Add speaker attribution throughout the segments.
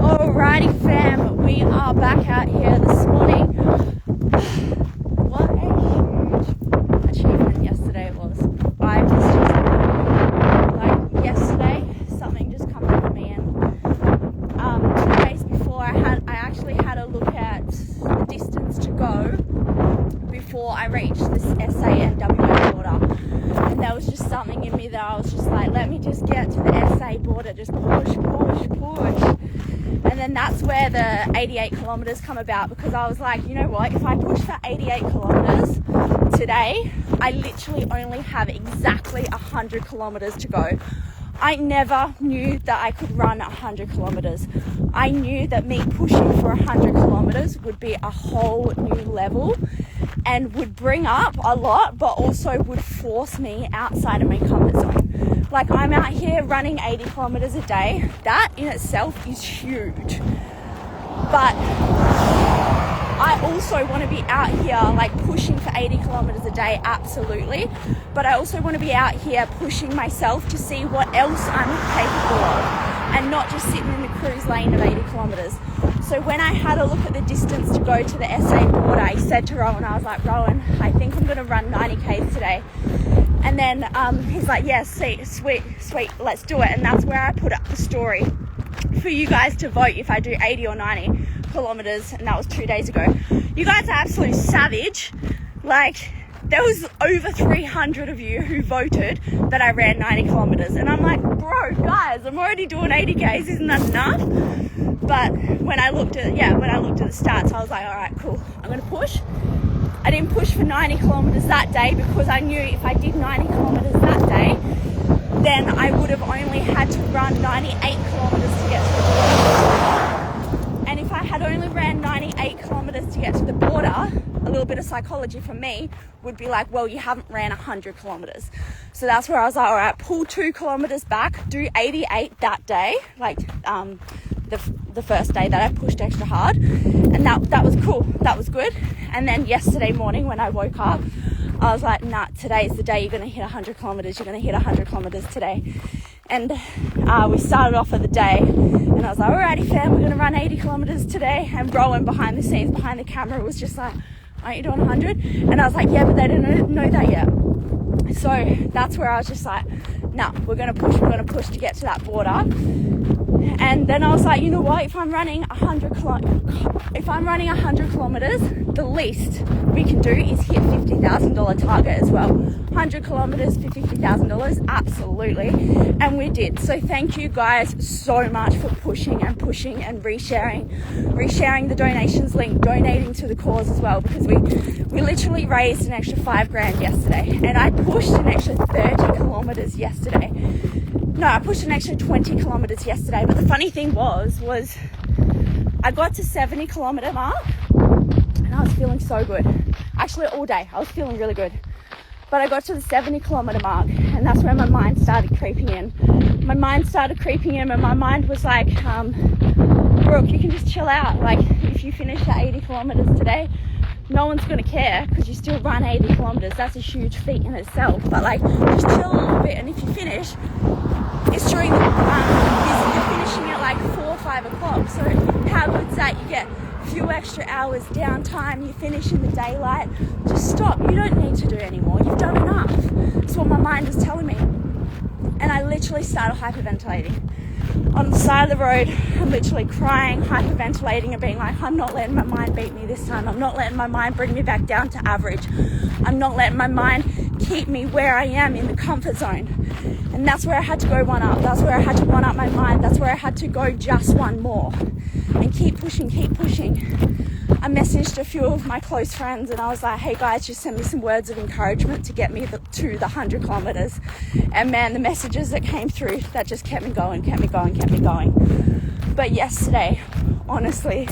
Speaker 1: Alrighty fam, we are back out here this morning. What a huge achievement yesterday was. Like yesterday, something just come over me, and 2 days before I actually had a look at the distance to go before I reached this SA and WA border. And there was just something in me that I was just like, let me just get to the SA border, just push. And then that's where the 88 kilometers come about, because I was like, you know what, if I push for 88 kilometers today, I literally only have exactly 100 kilometers to go. I never knew that I could run 100 kilometers. I knew that me pushing for 100 kilometers would be a whole new level and would bring up a lot, but also would force me outside of my comfort zone. Like, I'm out here running 80 kilometers a day. That in itself is huge. But I also want to be out here like pushing for 80 kilometers a day, absolutely. But I also want to be out here pushing myself to see what else I'm capable of, and not just sitting in the cruise lane of 80 kilometers. So when I had a look at the distance to go to the SA border, I said to Rowan, I was like, Rowan, I think I'm going to run 90 Ks today. And then he's like, yeah, sweet, let's do it. And that's where I put up the story for you guys to vote if I do 80 or 90 kilometers. And that was 2 days ago. You guys are absolutely savage. Like, there was over 300 of you who voted that I ran 90 kilometers. And I'm like, bro, guys, I'm already doing 80 Ks. Isn't that enough? But when I looked at the stats, I was like, all right, cool, I'm going to push. I didn't push for 90 kilometers that day because I knew if I did 90 kilometers that day, then I would have only had to run 98 kilometers to get to the border. And if I had only ran 98 kilometers to get to the border, a little bit of psychology from me would be like, well, you haven't ran 100 kilometers. So that's where I was like, all right, pull 2 kilometers back, do 88 that day, like the first day that I pushed extra hard. And that was cool. That was good. And then yesterday morning when I woke up, I was like, nah, today's the day you're going to hit 100 kilometers. You're going to hit 100 kilometers today. And we started off of the day, and I was like, alrighty fam, we're going to run 80 kilometers today. And Rowan behind the scenes, behind the camera, was just like, aren't you doing 100? And I was like, yeah, but they didn't know that yet. So that's where I was just like, nah, we're going to push to get to that border. And then I was like, you know what, if I'm running 100 kilometers, the least we can do is hit $50,000 target as well. 100 kilometers for $50,000, absolutely. And we did. So thank you guys so much for pushing and resharing the donations link, donating to the cause as well, because we literally raised an extra $5,000 yesterday, and I pushed an extra 30 kilometers yesterday. No, I pushed an extra 20 kilometers yesterday. But the funny thing was I got to 70 kilometer mark and I was feeling so good. Actually, all day I was feeling really good. But I got to the 70 kilometer mark, and that's where my mind started creeping in. And my mind was like, Brooke, you can just chill out. Like, if you finish the 80 kilometers today, no one's going to care because you still run 80 kilometers. That's a huge feat in itself. But like, just chill a little bit, and if you finish, it's during the you're finishing at like 4 or 5 o'clock. So how good's that? You get a few extra hours downtime. You finish in the daylight. Just stop. You don't need to do anymore. You've done enough. That's what my mind was telling me. And I literally started hyperventilating. On the side of the road, I'm literally crying, hyperventilating, and being like, I'm not letting my mind beat me this time. I'm not letting my mind bring me back down to average. I'm not letting my mind keep me where I am in the comfort zone. And that's where I had to go one up. That's where I had to one up my mind. That's where I had to go just one more and keep pushing. I messaged a few of my close friends, and I was like, hey guys, just send me some words of encouragement to get me to the 100 kilometers. And man, the messages that came through, that just kept me going. But yesterday, honestly,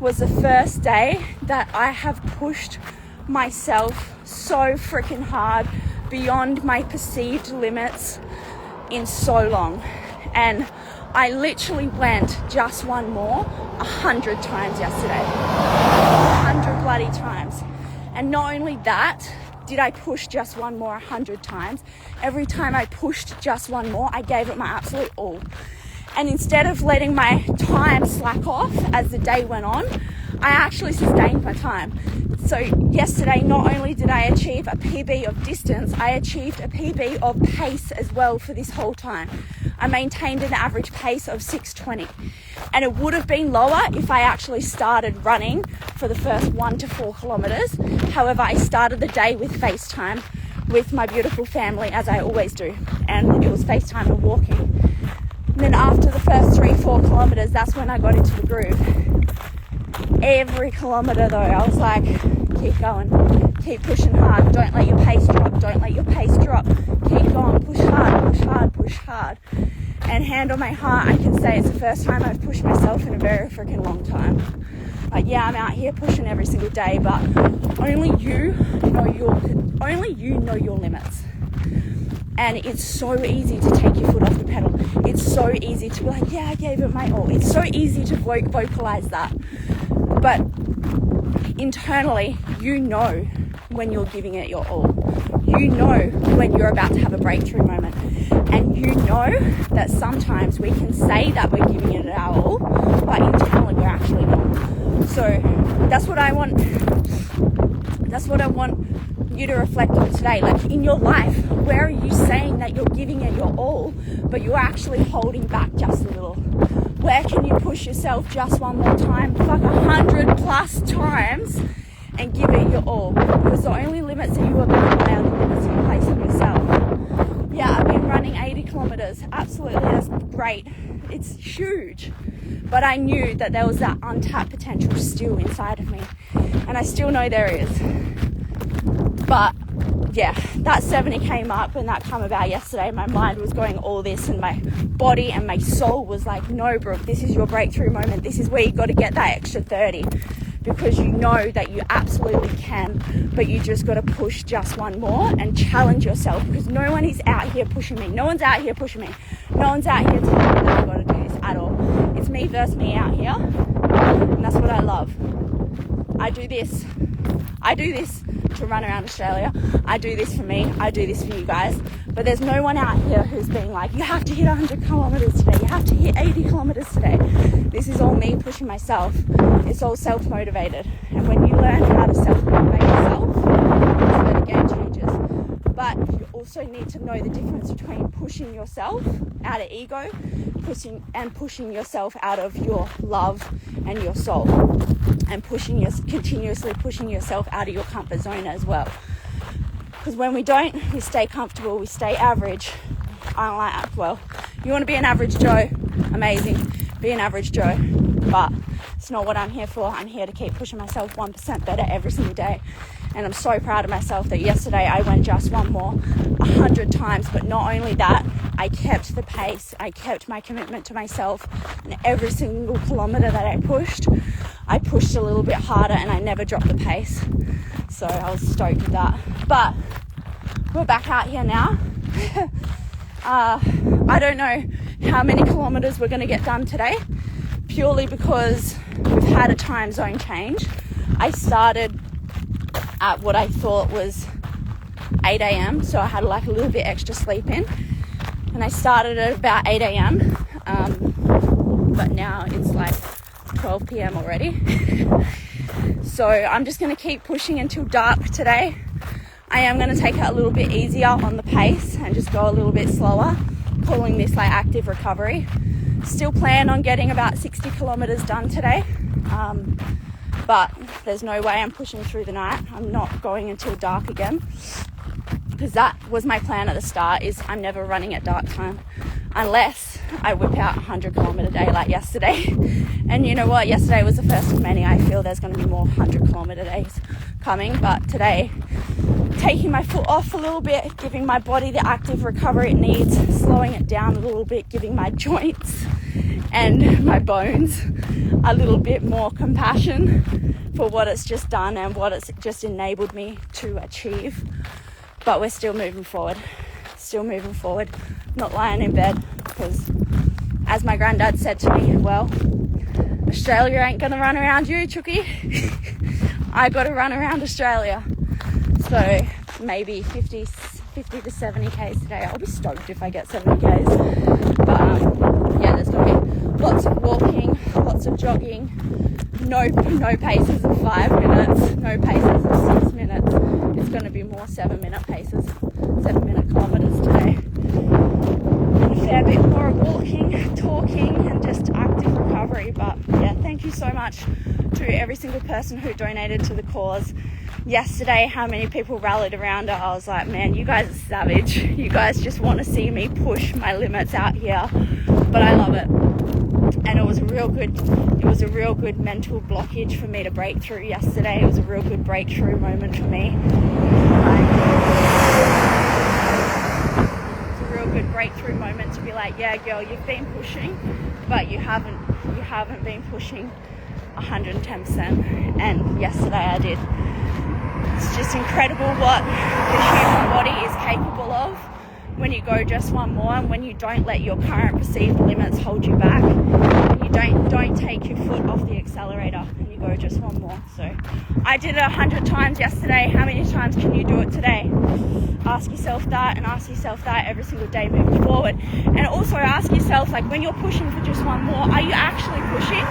Speaker 1: was the first day that I have pushed myself so freaking hard beyond my perceived limits in so long. And I literally went just one more 100 times yesterday. 100 bloody times. And not only that, did I push just one more 100 times. Every time I pushed just one more, I gave it my absolute all. And instead of letting my time slack off as the day went on, I actually sustained my time. So yesterday, not only did I achieve a PB of distance, I achieved a PB of pace as well for this whole time. I maintained an average pace of 6:20. And it would have been lower if I actually started running for the first 1 to 4 kilometers. However, I started the day with FaceTime with my beautiful family, as I always do. And it was FaceTime and walking. And then after the first 3-4 kilometers, that's when I got into the groove. Every kilometer though, I was like, keep going, keep pushing hard, don't let your pace drop, don't let your pace drop, keep going, push hard, push hard, push hard. And hand on my heart, I can say it's the first time I've pushed myself in a very freaking long time. Like, yeah, I'm out here pushing every single day, but only you know your limits. And it's so easy to take your foot off the pedal. It's so easy to be like, yeah, I gave it my all. It's so easy to vocalize that. But internally, you know when you're giving it your all. You know when you're about to have a breakthrough moment. And you know that sometimes we can say that we're giving it our all, but internally we're actually not. So that's what I want you to reflect on today. Like, in your life, where are you saying that you're giving it your all, but you're actually holding back just a little? Where can you push yourself just one more time, fuck 100+ times, and give it your all? Because the only limits that you are bound by are the limits you place on yourself. Yeah, I've been running 80 kilometers. Absolutely, that's great. It's huge. But I knew that there was that untapped potential still inside of me. And I still know there is. But yeah, that 70 came up and that came about yesterday. My mind was going all this, and my body and my soul was like, no, Brooke, this is your breakthrough moment. This is where you got to get that extra 30, because you know that you absolutely can, but you just got to push just one more and challenge yourself, because no one is out here pushing me. No one's out here pushing me. No one's out here telling me that I've got to do this at all. It's me versus me out here, and that's what I love. I do this to run around Australia. I do this for me. I do this for you guys. But there's no one out here who's being like, you have to hit 100 kilometers today. You have to hit 80 kilometers today. This is all me pushing myself. It's all self-motivated. And when you learn how to self-motivate yourself, that's where the game changes. But you also need to know the difference between pushing yourself out of ego, pushing yourself out of your love and your soul, and continuously pushing yourself out of your comfort zone as well. Because when we don't, we stay comfortable, we stay average. I'm like, well, you want to be an average Joe? Amazing, be an average Joe. But it's not what I'm here for. I'm here to keep pushing myself 1% better every single day. And I'm so proud of myself that yesterday I went just one more 100 times. But not only that, I kept the pace. I kept my commitment to myself. And every single kilometer that I pushed a little bit harder, and I never dropped the pace. So I was stoked with that. But we're back out here now. I don't know how many kilometers we're going to get done today, purely because we've had a time zone change. I started at what I thought was 8 a.m. so I had like a little bit extra sleep in, and I started at about 8 a.m. But now it's like 12 p.m. already. So I'm just going to keep pushing until dark today. I am going to take it a little bit easier on the pace and just go a little bit slower, calling this like active recovery. Still plan on getting about 60 kilometers done today. But there's no way I'm pushing through the night. I'm not going until dark again, because that was my plan at the start, is I'm never running at dark time unless I whip out 100 kilometer day like yesterday. And you know what? Yesterday was the first of many. I feel there's going to be more 100 kilometer days coming, but today, taking my foot off a little bit, giving my body the active recovery it needs, slowing it down a little bit, giving my joints and my bones a little bit more compassion for what it's just done and what it's just enabled me to achieve. But we're still moving forward, not lying in bed, because as my granddad said to me, well, Australia ain't gonna run around you, Chookie. I gotta run around Australia. So maybe 50 to 70 Ks today. I'll be stoked if I get 70 Ks. But yeah, there's gonna be lots of walking, lots of jogging, no paces of 5 minutes, no paces of 6 minutes. It's going to be more 7-minute paces, 7-minute kilometers today. And a fair bit more walking, talking, and just active recovery. But yeah, thank you so much to every single person who donated to the cause. Yesterday, how many people rallied around it. I was like, man, you guys are savage. You guys just want to see me push my limits out here. But I love it. And it was a real good mental blockage for me to break through yesterday. It was a real good breakthrough moment for me. It's a real good breakthrough moment to be like, yeah, girl, you've been pushing, but you haven't been pushing 110%. And yesterday I did. It's just incredible what the human body is capable of when you go just one more, and when you don't let your current perceived limits hold you back, and you don't take your foot off the accelerator, and you go just one more. So I did it 100 times yesterday. How many times can you do it today? Ask yourself that, and ask yourself that every single day moving forward. And also ask yourself, like, when you're pushing for just one more, are you actually pushing,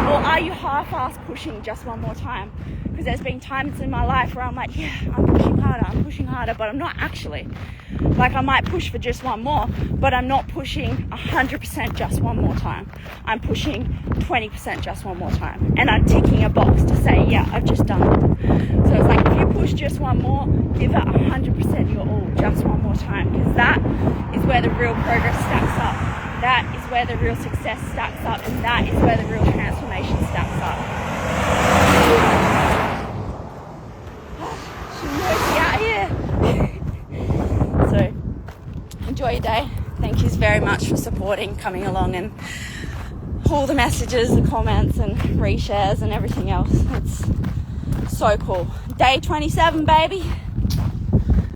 Speaker 1: or are you half-assed pushing just one more time? Because there's been times in my life where I'm like, yeah, I'm pushing harder, but I'm not actually. Like, I might push for just one more, but I'm not pushing 100% just one more time. I'm pushing 20% just one more time. And I'm ticking a box to say, yeah, I've just done it. So it's like, if you push just one more, give it 100% your all just one more time. Because that is where the real progress stacks up. That is where the real success stacks up. And that is where the real transformation stacks up. Out here. So enjoy your day. Thank you very much for supporting, coming along, and all the messages, the comments and reshares and everything else. It's so cool. Day 27, baby.